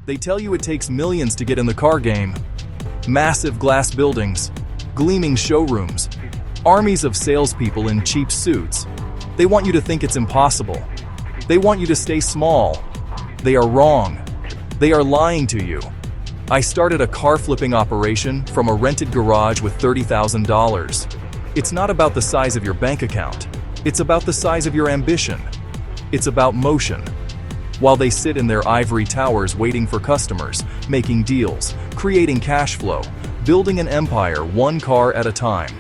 They tell you it takes millions to get in the car game. Massive glass buildings, gleaming showrooms, armies of salespeople in cheap suits. They want you to think it's impossible. They want you to stay small. They are wrong. They are lying to you. I started a car flipping operation from a rented garage with $30,000. It's not about the size of your bank account. It's about the size of your ambition. It's about motion. While they sit in their ivory towers waiting for customers, making deals, creating cash flow, building an empire one car at a time.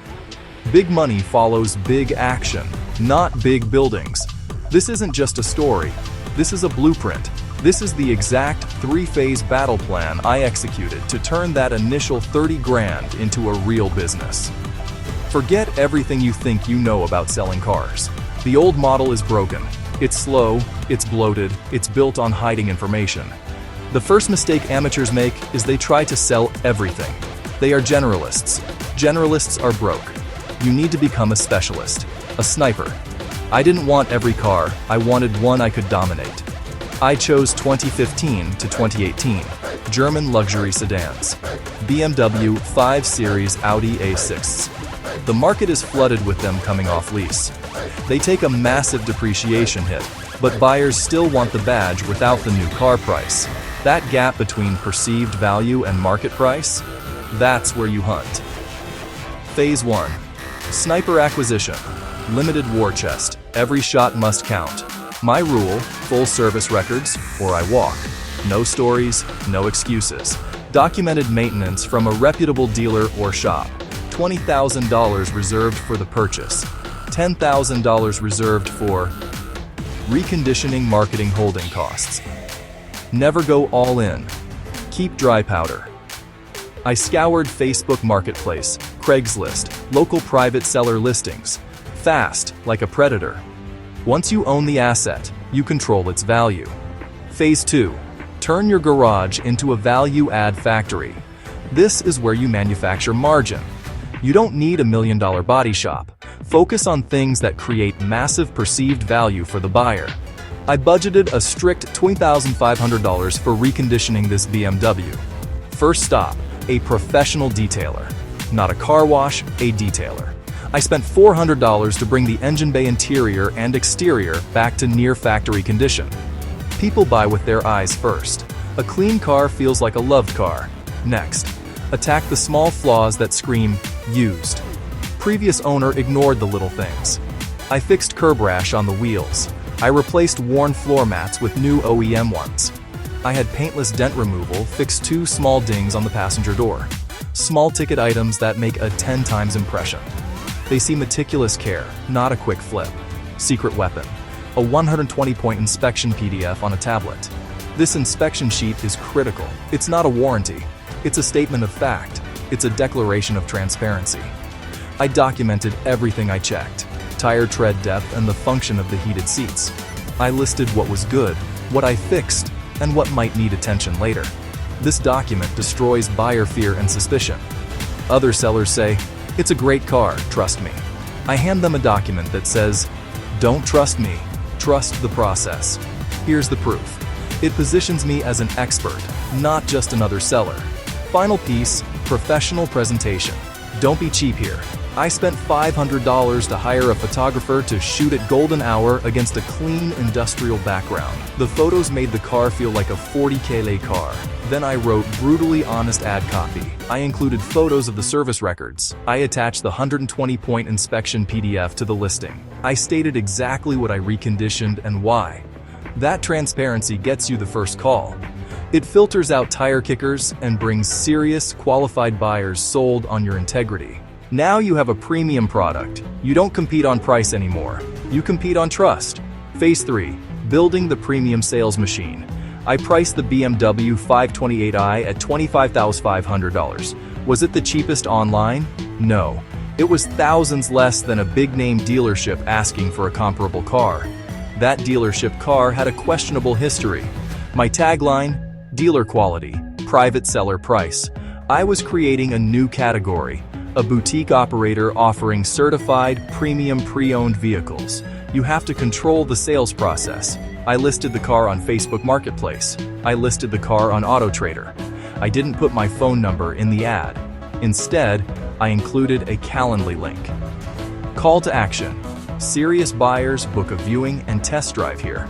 Big money follows big action, not big buildings. This isn't just a story. This is a blueprint. This is the exact three-phase battle plan I executed to turn that initial 30 grand into a real business. Forget everything you think you know about selling cars. The old model is broken. It's slow, it's bloated, it's built on hiding information. The first mistake amateurs make is they try to sell everything. They are generalists. Generalists are broke. You need to become a specialist, a sniper. I didn't want every car, I wanted one I could dominate. I chose 2015 to 2018 German luxury sedans, BMW 5 Series, Audi A6s. The market is flooded with them coming off lease. They take a massive depreciation hit, but buyers still want the badge without the new car price. That gap between perceived value and market price, that's where you hunt. Phase 1. Sniper acquisition. Limited war chest. Every shot must count. My rule, full service records, or I walk. No stories, no excuses. Documented maintenance from a reputable dealer or shop. $20,000 reserved for the purchase. $10,000 reserved for reconditioning, marketing, holding costs. Never go all in. Keep dry powder. I scoured Facebook Marketplace, Craigslist, local private seller listings. Fast, like a predator. Once you own the asset, you control its value. Phase 2. Turn your garage into a value-add factory. This is where you manufacture margin. You don't need $1 million body shop. Focus on things that create massive perceived value for the buyer. I budgeted a strict $20,500 for reconditioning this BMW. First stop, a professional detailer. Not a car wash, a detailer. I spent $400 to bring the engine bay interior and exterior back to near factory condition. People buy with their eyes first. A clean car feels like a loved car. Next, attack the small flaws that scream, used. Previous owner ignored the little things. I fixed curb rash on the wheels. I replaced worn floor mats with new OEM ones. I had paintless dent removal, fixed 2 small dings on the passenger door. Small ticket items that make a 10 times impression. They see meticulous care, not a quick flip. Secret weapon. A 120-point inspection PDF on a tablet. This inspection sheet is critical. It's not a warranty. It's a statement of fact. It's a declaration of transparency. I documented everything I checked. Tire tread depth and the function of the heated seats. I listed what was good, what I fixed, and what might need attention later. This document destroys buyer fear and suspicion. Other sellers say, "It's a great car, trust me." I hand them a document that says, "Don't trust me, trust the process." Here's the proof. It positions me as an expert, not just another seller. Final piece, professional presentation. Don't be cheap here. I spent $500 to hire a photographer to shoot at golden hour against a clean industrial background. The photos made the car feel like a 40K car. Then I wrote brutally honest ad copy. I included photos of the service records. I attached the 120-point inspection PDF to the listing. I stated exactly what I reconditioned and why. That transparency gets you the first call. It filters out tire kickers and brings serious, qualified buyers sold on your integrity. Now you have a premium product. You don't compete on price anymore. You compete on trust. Phase 3. Building the premium sales machine. I priced the BMW 528i at $25,500. Was it the cheapest online? No. It was thousands less than a big-name dealership asking for a comparable car. That dealership car had a questionable history. My tagline? Dealer quality, private seller price. I was creating a new category. A boutique operator offering certified, premium pre-owned vehicles. You have to control the sales process. I listed the car on Facebook Marketplace. I listed the car on AutoTrader. I didn't put my phone number in the ad. Instead, I included a Calendly link. Call to action. Serious buyers book a viewing and test drive here.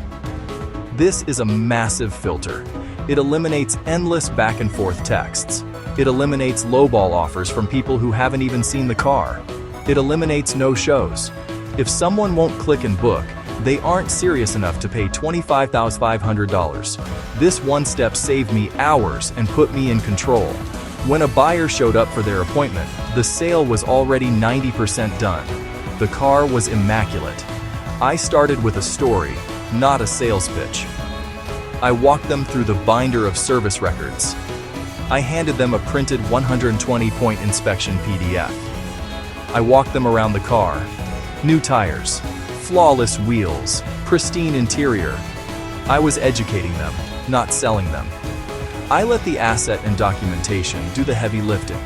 This is a massive filter. It eliminates endless back and forth texts. It eliminates lowball offers from people who haven't even seen the car. It eliminates no-shows. If someone won't click and book, they aren't serious enough to pay $25,500. This one step saved me hours and put me in control. When a buyer showed up for their appointment, the sale was already 90% done. The car was immaculate. I started with a story, not a sales pitch. I walked them through the binder of service records. I handed them a printed 120-point inspection PDF. I walked them around the car. New tires, flawless wheels, pristine interior. I was educating them, not selling them. I let the asset and documentation do the heavy lifting.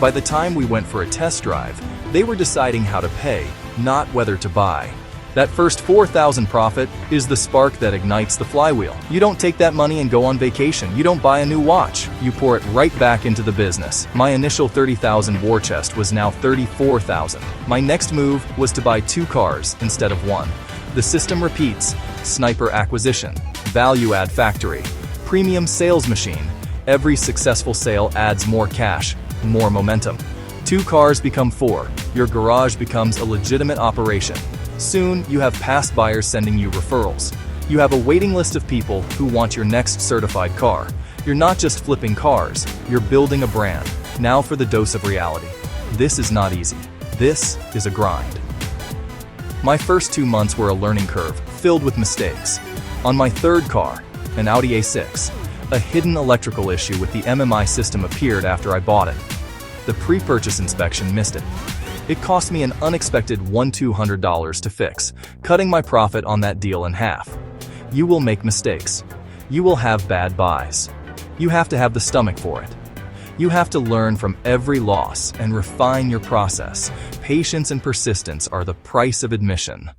By the time we went for a test drive, they were deciding how to pay, not whether to buy. That first $4,000 profit is the spark that ignites the flywheel. You don't take that money and go on vacation. You don't buy a new watch. You pour it right back into the business. My initial $30,000 war chest was now $34,000. My next move was to buy 2 cars instead of 1. The system repeats: sniper acquisition, value add factory, premium sales machine. Every successful sale adds more cash, more momentum. 2 cars become 4. Your garage becomes a legitimate operation. Soon, you have past buyers sending you referrals. You have a waiting list of people who want your next certified car. You're not just flipping cars, you're building a brand. Now for the dose of reality. This is not easy. This is a grind. My first 2 months were a learning curve, filled with mistakes. On my 3rd car, an Audi A6, a hidden electrical issue with the MMI system appeared after I bought it. The pre-purchase inspection missed it. It cost me an unexpected $1,200 to fix, cutting my profit on that deal in half. You will make mistakes. You will have bad buys. You have to have the stomach for it. You have to learn from every loss and refine your process. Patience and persistence are the price of admission.